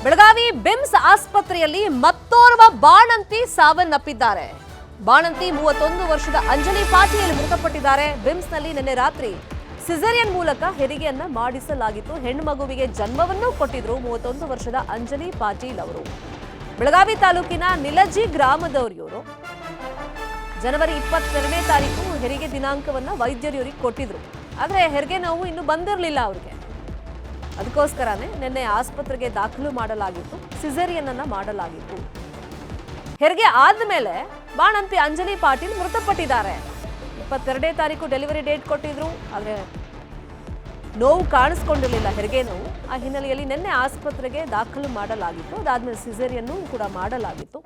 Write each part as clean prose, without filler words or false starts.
Belagavi BIMS ಆಸ್ಪತ್ರೆಯಲ್ಲಿ ಮತ್ತೋರ್ವ ಬಾಣಂತಿ ಸಾವನ್ನಪ್ಪಿದ್ದಾರೆ. ಬಾಣಂತಿ 31 ವರ್ಷದ ಅಂಜಲಿ ಪಾಟೀಲ್ ಮೃತಪಟ್ಟಿದ್ದಾರೆ. ಬಿಮ್ಸ್ನಲ್ಲಿ ನಿನ್ನೆ ರಾತ್ರಿ ಸಿಸೇರಿಯನ್ ಮೂಲಕ ಹೆರಿಗೆಯನ್ನ ಮಾಡಿಸಲಾಗಿತ್ತು. ಹೆಣ್ಣು ಮಗುವಿಗೆ ಜನ್ಮವನ್ನು ಕೊಟ್ಟಿದ್ರು 31 ವರ್ಷದ ಅಂಜಲಿ ಪಾಟೀಲ್ ಅವರು. ಬೆಳಗಾವಿ ತಾಲೂಕಿನ ನಿಲಜಿ ಗ್ರಾಮದವರು ಇವರು. ಜನವರಿ 22ನೇ ತಾರೀಕು ಹೆರಿಗೆ ದಿನಾಂಕವನ್ನ ವೈದ್ಯರು ಇವರಿಗೆ ಕೊಟ್ಟಿದ್ರು. ಆದರೆ ಹೆರಿಗೆ ನೋವು ಇನ್ನೂ ಬಂದಿರಲಿಲ್ಲ ಅವರಿಗೆ. ಅದಕ್ಕೋಸ್ಕರನೇ ನಿನ್ನೆ ಆಸ್ಪತ್ರೆಗೆ ದಾಖಲು ಮಾಡಲಾಗಿತ್ತು. ಸಿಸೇರಿಯನ್ ಅನ್ನ ಮಾಡಲಾಗಿತ್ತು. ಹೆರಿಗೆ ಆದ್ಮೇಲೆ ಬಾಣಂತಿ ಅಂಜಲಿ ಪಾಟೀಲ್ ಮೃತಪಟ್ಟಿದ್ದಾರೆ. 22ನೇ ತಾರೀಕು ಡೆಲಿವರಿ ಡೇಟ್ ಕೊಟ್ಟಿದ್ರು. ಆದರೆ ನೋವು ಕಾಣಿಸ್ಕೊಂಡಿರಲಿಲ್ಲ, ಹೆರಿಗೆ ನೋವು. ಆ ಹಿನ್ನೆಲೆಯಲ್ಲಿ ನಿನ್ನೆ ಆಸ್ಪತ್ರೆಗೆ ದಾಖಲು ಮಾಡಲಾಗಿತ್ತು. ಅದಾದ್ಮೇಲೆ ಸಿಸೇರಿಯನ್ ಕೂಡ ಮಾಡಲಾಗಿತ್ತು.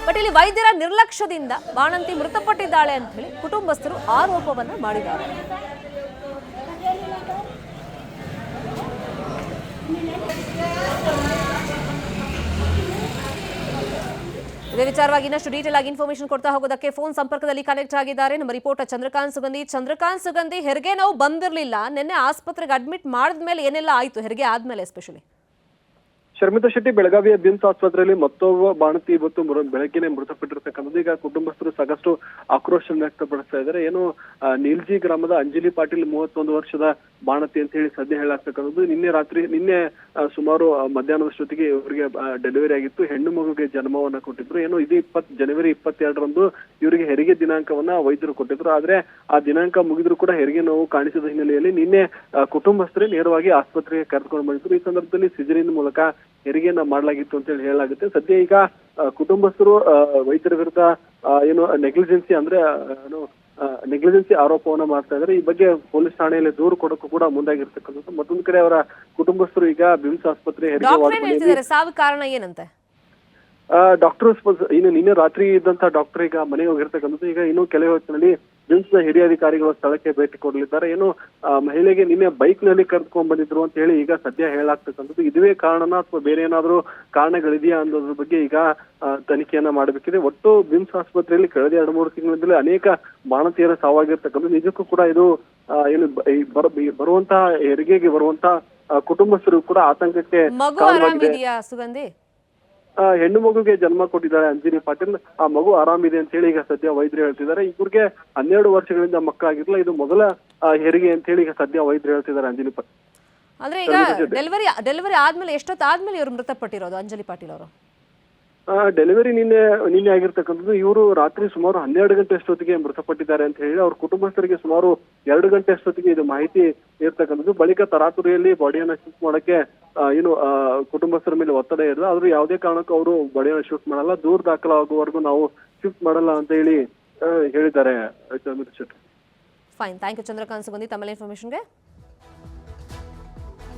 ಬಟ್ ಇಲ್ಲಿ ವೈದ್ಯರ ನಿರ್ಲಕ್ಷ್ಯದಿಂದ ಬಾಣಂತಿ ಮೃತಪಟ್ಟಿದ್ದಾಳೆ ಅಂತ ಹೇಳಿ ಕುಟುಂಬಸ್ಥರು ಆರೋಪವನ್ನ ಮಾಡಿದ್ದಾರೆ. ಇದೇ ವಿಚಾರವಾಗಿ ಇನ್ನಷ್ಟು ಡೀಟೇಲ್ ಆಗಿ ಇನ್ಫಾರ್ಮೇಶನ್ ಕೊಡ್ತಾ ಹೋಗೋದಕ್ಕೆ ಫೋನ್ ಸಂಪರ್ಕದಲ್ಲಿ ಕನೆಕ್ಟ್ ಆಗಿದ್ದಾರೆ ನಮ್ಮ ರಿಪೋರ್ಟರ್ ಚಂದ್ರಕಾಂತ್ ಸುಗಂಧಿ. ಹೆರಿಗೆ ನೋವು ಬಂದಿರಲಿಲ್ಲ, ನಿನ್ನೆ ಆಸ್ಪತ್ರೆಗೆ ಅಡ್ಮಿಟ್ ಮಾಡಿದ್ಮೇಲೆ ಏನೆಲ್ಲ ಆಯ್ತು ಹೆರಿಗೆ ಆದ್ಮೇಲೆ ಎಸ್ಪೆಷಲಿ? ಶರ್ಮಿತಾ ಶೆಟ್ಟಿ, ಬೆಳಗಾವಿಯ ಬಿಮ್ಸ್ ಆಸ್ಪತ್ರೆಯಲ್ಲಿ ಮತ್ತೊಬ್ಬ ಬಾಣಂತಿ ಇವತ್ತು ಬೆಳಗ್ಗೆನೆ ಮೃತಪಟ್ಟಿರ್ತಕ್ಕಂಥದ್ದು. ಈಗ ಕುಟುಂಬಸ್ಥರು ಸಾಕಷ್ಟು ಆಕ್ರೋಶ ವ್ಯಕ್ತಪಡಿಸ್ತಾ ಇದ್ದಾರೆ. ಏನು ನೀಲ್ಜಿ ಗ್ರಾಮದ ಅಂಜಲಿ ಪಾಟೀಲ್ 31 ವರ್ಷದ ಬಾಣಂತಿ ಅಂತ ಹೇಳಿ ಸದ್ಯ ಹೇಳಾಗ್ತಕ್ಕಂಥದ್ದು. ನಿನ್ನೆ ಸುಮಾರು ಮಧ್ಯಾಹ್ನದಷ್ಟೊತ್ತಿಗೆ ಇವರಿಗೆ ಡೆಲಿವರಿ ಆಗಿತ್ತು. ಹೆಣ್ಣು ಮಗುಗೆ ಜನ್ಮವನ್ನ ಕೊಟ್ಟಿದ್ರು. ಏನು ಇದು ಜನವರಿ 22ರಂದು ಇವರಿಗೆ ಹೆರಿಗೆ ದಿನಾಂಕವನ್ನ ವೈದ್ಯರು ಕೊಟ್ಟಿದ್ರು. ಆದ್ರೆ ಆ ದಿನಾಂಕ ಮುಗಿದ್ರು ಕೂಡ ಹೆರಿಗೆ ನೋವು ಕಾಣಿಸಿದ ಹಿನ್ನೆಲೆಯಲ್ಲಿ ನಿನ್ನೆ ಕುಟುಂಬಸ್ಥರೇ ನೇರವಾಗಿ ಆಸ್ಪತ್ರೆಗೆ ಕರೆದುಕೊಂಡು ಬಂದಿದ್ರು. ಈ ಸಂದರ್ಭದಲ್ಲಿ ಸಿಸೇರಿಯನ್ ಮೂಲಕ ಹೆರಿಗೆಯನ್ನ ಮಾಡಲಾಗಿತ್ತು ಅಂತ ಹೇಳಿ ಹೇಳಲಾಗುತ್ತೆ. ಸದ್ಯ ಈಗ ಕುಟುಂಬಸ್ಥರು ವೈದ್ಯರ ವಿರುದ್ಧ ಏನು ನೆಗ್ಲಿಜೆನ್ಸಿ ಆರೋಪವನ್ನ ಮಾಡ್ತಾ ಇದ್ದಾರೆ. ಈ ಬಗ್ಗೆ ಪೊಲೀಸ್ ಠಾಣೆಯಲ್ಲಿ ದೂರು ಕೊಡಕ್ಕೂ ಕೂಡ ಮುಂದಾಗಿರ್ತಕ್ಕಂಥದ್ದು. ಮತ್ತೊಂದು ಕಡೆ ಅವರ ಕುಟುಂಬಸ್ಥರು ಈಗ ಬಿಮ್ಸ್ ಆಸ್ಪತ್ರೆ ಹೆರಿಗೆ ಸಾವು ಕಾರಣ ಏನಂತೆ ಡಾಕ್ಟರ್ ಇನ್ನು ನಿನ್ನೆ ರಾತ್ರಿ ಇದ್ದಂತ ಡಾಕ್ಟರ್ ಈಗ ಮನೆಗೆ ಹೋಗಿರ್ತಕ್ಕಂಥದ್ದು. ಈಗ ಇನ್ನು ಕೆಲವೇ ಹೊತ್ತಿನಲ್ಲಿ ಬಿಮ್ಸ್ ನ ಹಿರಿಯ ಅಧಿಕಾರಿಗಳು ಸ್ಥಳಕ್ಕೆ ಭೇಟಿ ಕೊಡಲಿದ್ದಾರೆ. ಏನು ಮಹಿಳೆಗೆ ನಿನ್ನೆ ಬೈಕ್ ನಲ್ಲಿ ಕರೆದುಕೊಂಡ್ ಬಂದಿದ್ರು ಅಂತ ಹೇಳಿ ಈಗ ಸದ್ಯ ಹೇಳಾಗ್ತಕ್ಕಂಥದ್ದು. ಇದುವೇ ಕಾರಣನ ಅಥವಾ ಬೇರೆ ಏನಾದ್ರು ಕಾರಣಗಳಿದೆಯಾ ಅನ್ನೋದ್ರ ಬಗ್ಗೆ ಈಗ ತನಿಖೆಯನ್ನ ಮಾಡಬೇಕಿದೆ. ಒಟ್ಟು ಬಿಮ್ಸ್ ಆಸ್ಪತ್ರೆಯಲ್ಲಿ ಕಳೆದ 2-3 ತಿಂಗಳಿಂದಲೇ ಅನೇಕ ಬಾಣಂತಿಯರ ಸಾವಾಗಿರ್ತಕ್ಕಂಥದ್ದು. ನಿಜಕ್ಕೂ ಕೂಡ ಇದು ಏನು ಬರುವಂತಹ ಹೆರಿಗೆಗೆ ಬರುವಂತಹ ಕುಟುಂಬಸ್ಥರು ಕೂಡ ಆತಂಕಕ್ಕೆ ಸುಗಂಧಿ. ಹೆಣ್ಣು ಮಗುಗೆ ಜನ್ಮ ಕೊಟ್ಟಿದ್ದಾರೆ ಅಂಜಲಿ ಪಾಟೀಲ್. ಆ ಮಗು ಆರಾಮಿದೆ ಅಂತ ಹೇಳಿ ಈಗ ಸದ್ಯ ವೈದ್ಯರು ಹೇಳ್ತಿದ್ದಾರೆ. ಇವ್ರಿಗೆ 12 ವರ್ಷಗಳಿಂದ ಮಕ್ಕಳಾಗಿರ್ಲಿಲ್ಲ, ಇದು ಮೊದಲ ಹೆರಿಗೆ ಅಂತ ಹೇಳಿ ಈಗ ಸದ್ಯ ವೈದ್ಯರು ಹೇಳ್ತಿದ್ದಾರೆ ಅಂಜಲಿ ಪಾಟೀಲ್. ಅಂದ್ರೆ ಈಗ ಡೆಲಿವರಿ ಆದ್ಮೇಲೆ ಎಷ್ಟೊತ್ತಾದ್ಮೇಲೆ ಇವರು ಮೃತಪಟ್ಟಿರೋದು ಅಂಜಲಿ ಪಾಟೀಲ್ ಅವರು? ಡೆಲಿವರಿ ನಿನ್ನೆ ಆಗಿರ್ತಕ್ಕಂಥದ್ದು. ಇವರು ರಾತ್ರಿ ಸುಮಾರು 12 ಗಂಟೆ ಅಷ್ಟೊತ್ತಿಗೆ ಮೃತಪಟ್ಟಿದ್ದಾರೆ ಅಂತ ಹೇಳಿ ಅವ್ರ ಕುಟುಂಬಸ್ಥರಿಗೆ ಸುಮಾರು 2 ಗಂಟೆ ಅಷ್ಟೊತ್ತಿಗೆ ಇದು ಮಾಹಿತಿ ಇರ್ತಕ್ಕಂಥದ್ದು. ಬಳಿಕ ತರಾತುರಿಯಲ್ಲಿ ಬಾಡಿಯನ್ನ ಶಿಫ್ಟ್ ಮಾಡಕ್ಕೆ ಏನು ಕುಟುಂಬಸ್ಥರ ಮೇಲೆ ಒತ್ತಡ ಇರಲ್ಲ. ಆದ್ರೂ ಯಾವುದೇ ಕಾರಣಕ್ಕೂ ಅವರು ಬಾಡಿಯನ್ನ ಶಿಫ್ಟ್ ಮಾಡಲ್ಲ, ದೂರ ದಾಖಲಾಗುವವರೆಗೂ ನಾವು ಶಿಫ್ಟ್ ಮಾಡಲ್ಲ ಅಂತ ಹೇಳಿ ಹೇಳಿದ್ದಾರೆ. ಫೈನ್, ಥ್ಯಾಂಕ್ ಯು ಚಂದ್ರಕಾಂತ್ ಸುಗಂಧಿ ತಮ್ಮ ಇನ್ಫಾರ್ಮೇಶನ್ಗೆ.